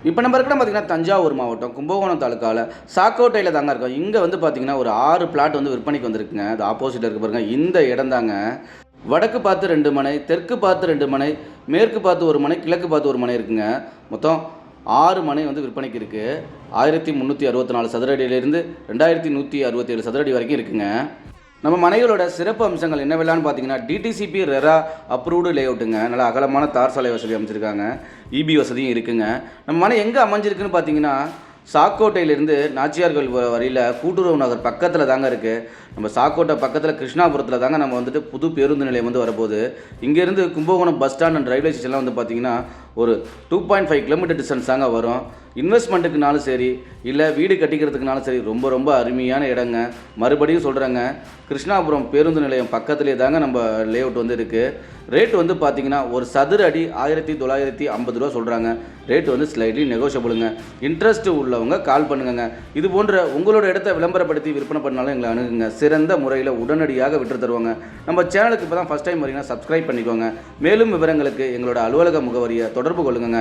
இப்போ நம்ம இருக்கிற பார்த்தீங்கன்னா தஞ்சாவூர் மாவட்டம் கும்பகோணம் தாலுக்காவில் சாக்கோட்டையில் தாங்க இருக்கோம். இங்கே வந்து பார்த்தீங்கன்னா ஒரு 6 பிளாட் வந்து விற்பனைக்கு வந்திருக்குங்க. அது ஆப்போசிட்டில் இருக்க பாருங்க. இந்த இடம் தாங்க. வடக்கு பார்த்து 2 மனை, தெற்கு பார்த்து 2 மனை, மேற்கு பார்த்து 1 மனை, கிழக்கு பார்த்து 1 மனை இருக்குங்க. மொத்தம் 6 மனை வந்து விற்பனைக்கு இருக்குது. 1364 சதுர அடியிலிருந்து 2167 சதுர அடி வரைக்கும் இருக்குங்க. நம்ம மனைகளோட சிறப்பு அம்சங்கள் என்னவெல்லாம்னு பார்த்தீங்கன்னா டிடிசிபி ரெரா அப்ரூவ்டு லேஅவுட்டுங்க. நல்லா அகலமான தார் சாலை வசதி அமைச்சிருக்காங்க. இபி வசதியும் இருக்குங்க. நம்ம மனை எங்கே அமைஞ்சிருக்குன்னு பார்த்தீங்கன்னா சாக்கோட்டையிலேருந்து நாச்சியார்கள் வரையில் கூட்டுறவு நகர் பக்கத்தில் தாங்க இருக்குது. நம்ம சாக்கோட்டை பக்கத்தில் கிருஷ்ணாபுரத்தில் தாங்க நம்ம வந்துட்டு புது பேருந்து நிலையம் வந்து வரப்போகுது. இங்கேருந்து Kumbakonam bus stand and railway ஸ்டேஷன்லாம் வந்து பார்த்திங்கன்னா ஒரு 2.5 கிலோமீட்டர் டிஸ்டன்ஸ் தாங்க வரும். இன்வெஸ்ட்மெண்ட்டுக்குனாலும் சரி இல்லை வீடு கட்டிக்கிறதுக்குனாலும் சரி ரொம்ப ரொம்ப அருமையான இடங்க. மறுபடியும் சொல்கிறேங்க, கிருஷ்ணாபுரம் பேருந்து நிலையம் பக்கத்துலேயே தாங்க நம்ம லேஅவுட் வந்து இருக்குது. ரேட் வந்து பார்த்திங்கன்னா ஒரு சதுர அடி 1950 ரூபா சொல்கிறாங்க. ரேட் வந்து ஸ்லைட்லி நெகோஷியபிளுங்க. இன்ட்ரெஸ்ட் உள்ளவங்க கால் பண்ணுங்க. இது போன்ற உங்களோட இடத்த விளம்பரப்படுத்தி விற்பனை பண்ணாலும் எங்களை அணுகுங்க. சிறந்த முறையில் உடனடியாக விற்று தருவாங்க. நம்ம சேனலுக்கு இப்போ தான் ஃபஸ்ட் டைம் வரீங்கன்னா சப்ஸ்கிரைப் பண்ணிக்கோங்க. மேலும் விவரங்களுக்கு எங்களோட அலுவலக முகவரியை தொடர்பு கொள்ளுங்க.